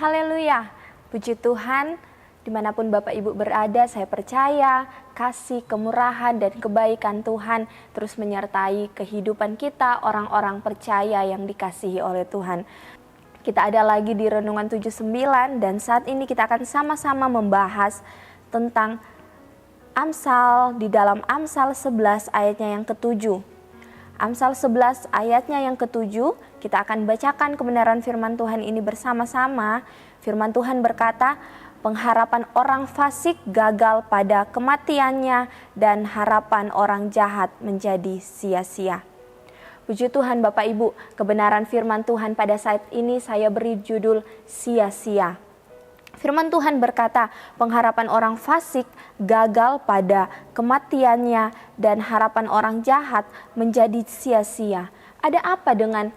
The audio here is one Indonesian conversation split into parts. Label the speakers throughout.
Speaker 1: Haleluya, puji Tuhan, dimanapun Bapak Ibu berada, saya percaya kasih, kemurahan, dan kebaikan Tuhan terus menyertai kehidupan kita, orang-orang percaya yang dikasihi oleh Tuhan. Kita ada lagi di Renungan 79 dan saat ini kita akan sama-sama membahas tentang Amsal di dalam Amsal 11 ayatnya yang ke-7. Amsal 11 ayatnya yang ke-7, kita akan bacakan kebenaran firman Tuhan ini bersama-sama. Firman Tuhan berkata, pengharapan orang fasik gagal pada kematiannya dan harapan orang jahat menjadi sia-sia. Puji Tuhan Bapak Ibu, kebenaran firman Tuhan pada saat ini saya beri judul sia-sia. Firman Tuhan berkata, pengharapan orang fasik gagal pada kematiannya dan harapan orang jahat menjadi sia-sia. Ada apa dengan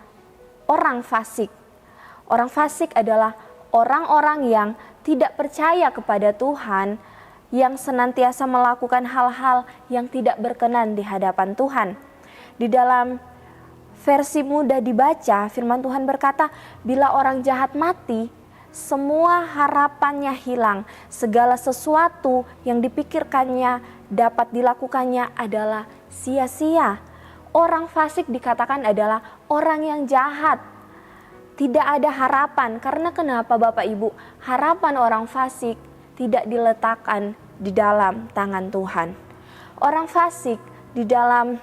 Speaker 1: orang fasik? Orang fasik adalah orang-orang yang tidak percaya kepada Tuhan, yang senantiasa melakukan hal-hal yang tidak berkenan di hadapan Tuhan. Di dalam versi mudah dibaca, firman Tuhan berkata, bila orang jahat mati, semua harapannya hilang, segala sesuatu yang dipikirkannya dapat dilakukannya adalah sia-sia. Orang fasik dikatakan adalah orang yang jahat. Tidak ada harapan, karena kenapa Bapak Ibu? Harapan orang fasik tidak diletakkan di dalam tangan Tuhan. Orang fasik di dalam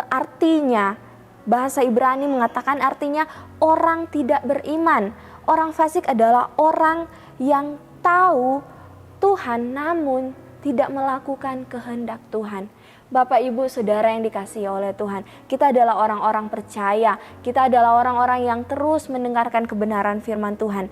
Speaker 1: artinya, bahasa Ibrani mengatakan artinya orang tidak beriman. Orang fasik adalah orang yang tahu Tuhan namun tidak melakukan kehendak Tuhan. Bapak Ibu Saudara yang dikasihi oleh Tuhan, kita adalah orang-orang percaya, kita adalah orang-orang yang terus mendengarkan kebenaran firman Tuhan.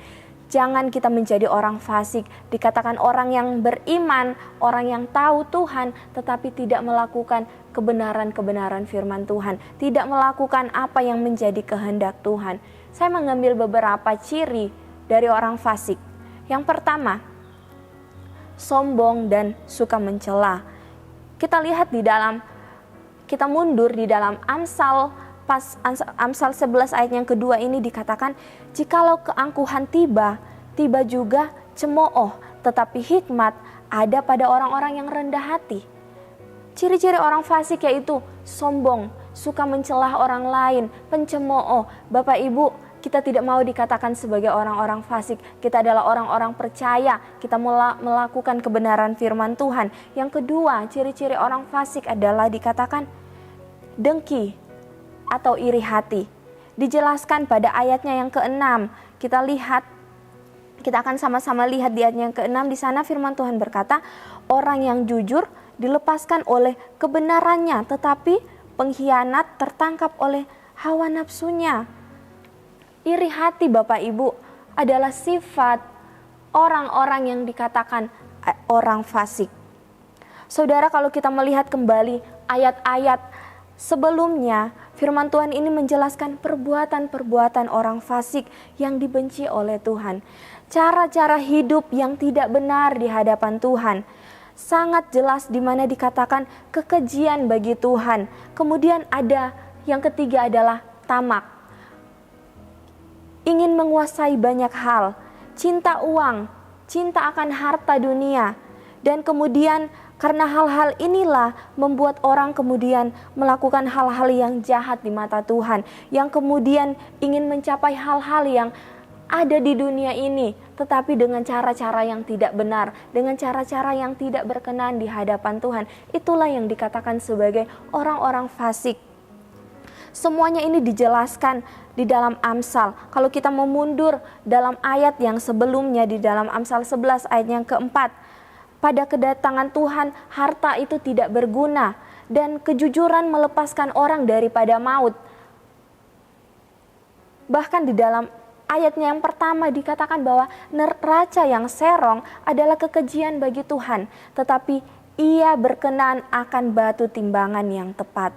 Speaker 1: Jangan kita menjadi orang fasik, dikatakan orang yang beriman, orang yang tahu Tuhan tetapi tidak melakukan kebenaran-kebenaran firman Tuhan, tidak melakukan apa yang menjadi kehendak Tuhan. Saya mengambil beberapa ciri dari orang fasik. Yang pertama, sombong dan suka mencela. Kita lihat kita mundur di dalam Amsal 11 ayat yang kedua ini dikatakan, jikalau keangkuhan tiba juga cemooh, tetapi hikmat ada pada orang-orang yang rendah hati. Ciri-ciri orang fasik yaitu sombong, suka mencela orang lain, pencemooh. Bapak Ibu, kita tidak mau dikatakan sebagai orang-orang fasik. Kita adalah orang-orang percaya. Kita melakukan kebenaran firman Tuhan. Yang kedua, ciri-ciri orang fasik adalah dikatakan dengki atau iri hati. Dijelaskan pada ayatnya yang ke-6. Kita akan sama-sama lihat di ayat yang ke-6. Di sana firman Tuhan berkata, orang yang jujur dilepaskan oleh kebenarannya, tetapi pengkhianat tertangkap oleh hawa nafsunya. Iri hati Bapak Ibu adalah sifat orang-orang yang dikatakan orang fasik. Saudara, kalau kita melihat kembali ayat-ayat sebelumnya, firman Tuhan ini menjelaskan perbuatan-perbuatan orang fasik yang dibenci oleh Tuhan. Cara-cara hidup yang tidak benar di hadapan Tuhan. Sangat jelas di mana dikatakan kekejian bagi Tuhan. Kemudian ada yang ketiga adalah tamak. Ingin menguasai banyak hal, cinta uang, cinta akan harta dunia. Dan kemudian karena hal-hal inilah membuat orang kemudian melakukan hal-hal yang jahat di mata Tuhan. Yang kemudian ingin mencapai hal-hal yang ada di dunia ini, tetapi dengan cara-cara yang tidak benar, dengan cara-cara yang tidak berkenan di hadapan Tuhan. Itulah yang dikatakan sebagai orang-orang fasik. Semuanya ini dijelaskan di dalam Amsal. Kalau kita memundur dalam ayat yang sebelumnya di dalam Amsal 11 ayat yang keempat, pada kedatangan Tuhan harta itu tidak berguna dan kejujuran melepaskan orang daripada maut. Bahkan di dalam ayatnya yang pertama dikatakan bahwa neraca yang serong adalah kekejian bagi Tuhan, tetapi ia berkenan akan batu timbangan yang tepat.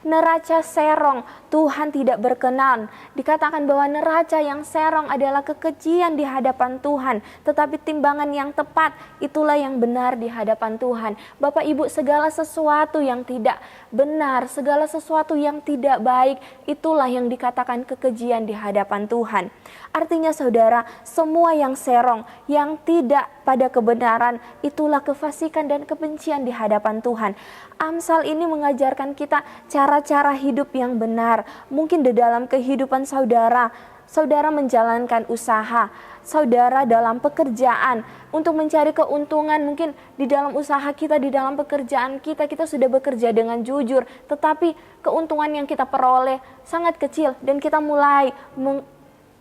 Speaker 1: Neraca serong Tuhan tidak berkenan. Dikatakan bahwa neraca yang serong adalah kekejian di hadapan Tuhan. Tetapi timbangan yang tepat itulah yang benar di hadapan Tuhan. Bapak Ibu, segala sesuatu yang tidak benar, segala sesuatu yang tidak baik, itulah yang dikatakan kekejian di hadapan Tuhan. Artinya saudara, semua yang serong, yang tidak pada kebenaran, itulah kefasikan dan kebencian di hadapan Tuhan. Amsal ini mengajarkan kita cara-cara hidup yang benar. Mungkin di dalam kehidupan saudara, saudara menjalankan usaha, saudara dalam pekerjaan untuk mencari keuntungan. Mungkin di dalam usaha kita, di dalam pekerjaan kita, kita sudah bekerja dengan jujur, tetapi keuntungan yang kita peroleh sangat kecil dan kita mulai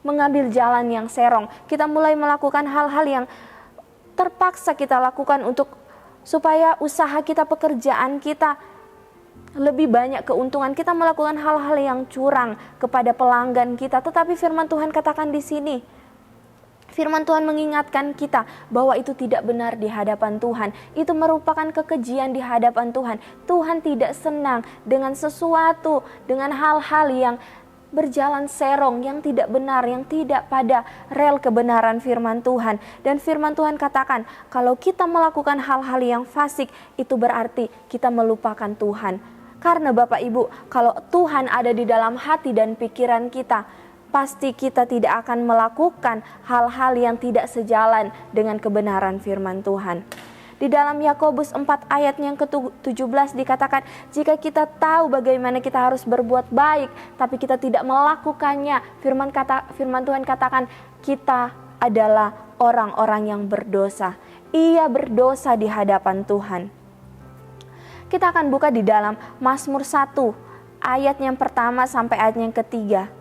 Speaker 1: mengambil jalan yang serong. Kita mulai melakukan hal-hal yang terpaksa kita lakukan supaya usaha kita, pekerjaan kita lebih banyak keuntungan. Kita melakukan hal-hal yang curang kepada pelanggan kita. Tetapi firman Tuhan katakan di sini, firman Tuhan mengingatkan kita bahwa itu tidak benar di hadapan Tuhan. Itu merupakan kekejian di hadapan Tuhan. Tuhan tidak senang dengan sesuatu, dengan hal-hal yang berjalan serong, yang tidak benar, yang tidak pada rel kebenaran firman Tuhan. Dan firman Tuhan katakan, kalau kita melakukan hal-hal yang fasik, itu berarti kita melupakan Tuhan. Karena Bapak Ibu, kalau Tuhan ada di dalam hati dan pikiran kita, pasti kita tidak akan melakukan hal-hal yang tidak sejalan dengan kebenaran firman Tuhan. Di dalam Yakobus 4 ayat yang ke-17 dikatakan, jika kita tahu bagaimana kita harus berbuat baik, tapi kita tidak melakukannya, firman Tuhan katakan, kita adalah orang-orang yang berdosa. Ia berdosa di hadapan Tuhan. Kita akan buka di dalam Mazmur 1, ayat yang pertama sampai ayat yang ketiga.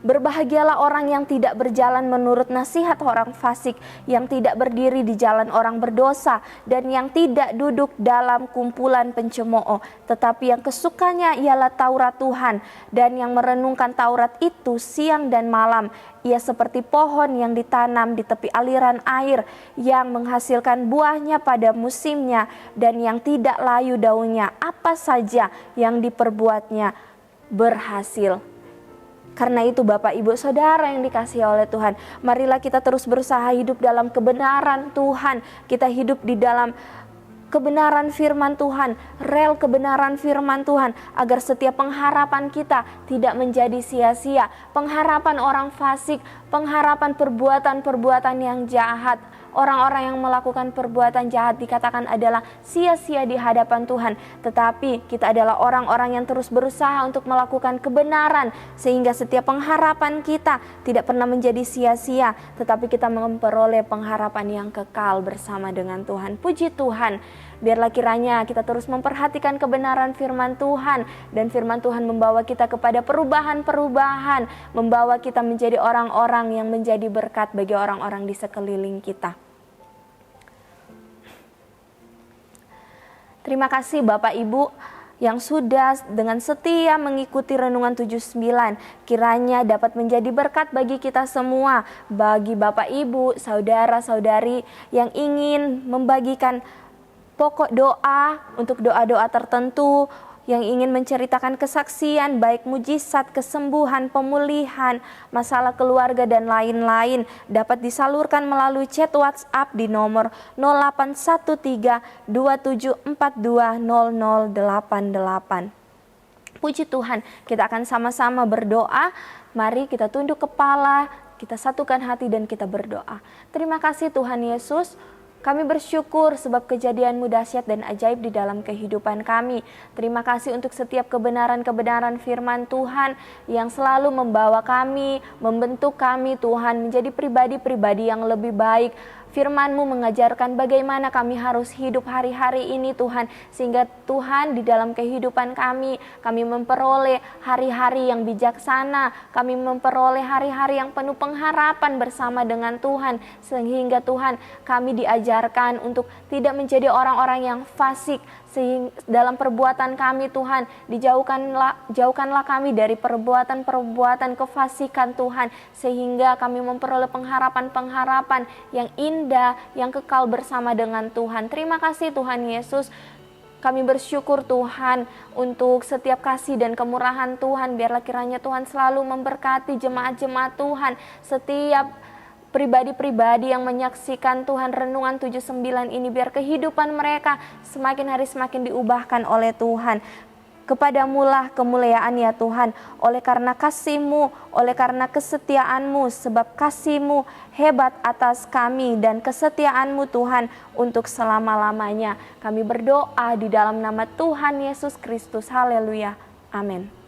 Speaker 1: Berbahagialah orang yang tidak berjalan menurut nasihat orang fasik, yang tidak berdiri di jalan orang berdosa, dan yang tidak duduk dalam kumpulan pencemooh, tetapi yang kesukanya ialah Taurat Tuhan, dan yang merenungkan Taurat itu siang dan malam. Ia seperti pohon yang ditanam di tepi aliran air, yang menghasilkan buahnya pada musimnya, dan yang tidak layu daunnya. Apa saja yang diperbuatnya berhasil. Karena itu Bapak Ibu Saudara yang dikasihi oleh Tuhan, marilah kita terus berusaha hidup dalam kebenaran Tuhan. Kita hidup di dalam kebenaran firman Tuhan, rel kebenaran firman Tuhan, agar setiap pengharapan kita tidak menjadi sia-sia. Pengharapan orang fasik, pengharapan perbuatan-perbuatan yang jahat, orang-orang yang melakukan perbuatan jahat dikatakan adalah sia-sia di hadapan Tuhan. Tetapi kita adalah orang-orang yang terus berusaha untuk melakukan kebenaran, sehingga setiap pengharapan kita tidak pernah menjadi sia-sia, tetapi kita memperoleh pengharapan yang kekal bersama dengan Tuhan. Puji Tuhan. Biarlah kiranya kita terus memperhatikan kebenaran firman Tuhan, dan firman Tuhan membawa kita kepada perubahan-perubahan, membawa kita menjadi orang-orang yang menjadi berkat bagi orang-orang di sekeliling kita. Terima kasih Bapak Ibu yang sudah dengan setia mengikuti Renungan 79. Kiranya dapat menjadi berkat bagi kita semua, bagi Bapak Ibu, saudara-saudari yang ingin membagikan pokok doa untuk doa-doa tertentu, yang ingin menceritakan kesaksian baik mujizat, kesembuhan, pemulihan, masalah keluarga dan lain-lain, dapat disalurkan melalui chat WhatsApp di nomor 081327420088. Puji Tuhan, kita akan sama-sama berdoa. Mari kita tunduk kepala, kita satukan hati dan kita berdoa. Terima kasih Tuhan Yesus. Kami bersyukur sebab kejadian-Mu dahsyat dan ajaib di dalam kehidupan kami. Terima kasih untuk setiap kebenaran-kebenaran firman Tuhan yang selalu membawa kami, membentuk kami Tuhan menjadi pribadi-pribadi yang lebih baik. Firman-Mu mengajarkan bagaimana kami harus hidup hari-hari ini Tuhan, sehingga Tuhan di dalam kehidupan kami memperoleh hari-hari yang bijaksana, kami memperoleh hari-hari yang penuh pengharapan bersama dengan Tuhan, sehingga Tuhan kami diajarkan untuk tidak menjadi orang-orang yang fasik, sehingga dalam perbuatan kami Tuhan jauhkanlah kami dari perbuatan-perbuatan kefasikan Tuhan, sehingga kami memperoleh pengharapan-pengharapan yang indah, yang kekal bersama dengan Tuhan. Terima kasih Tuhan Yesus. Kami bersyukur Tuhan untuk setiap kasih dan kemurahan Tuhan. Biarlah kiranya Tuhan selalu memberkati jemaat-jemaat Tuhan, setiap pribadi-pribadi yang menyaksikan Tuhan renungan 79 ini. Biar kehidupan mereka semakin hari semakin diubahkan oleh Tuhan. Kepadamulah kemuliaan ya Tuhan, oleh karena kasih-Mu, oleh karena kesetiaan-Mu, sebab kasih-Mu hebat atas kami dan kesetiaan-Mu Tuhan untuk selama-lamanya. Kami berdoa di dalam nama Tuhan Yesus Kristus. Haleluya. Amin.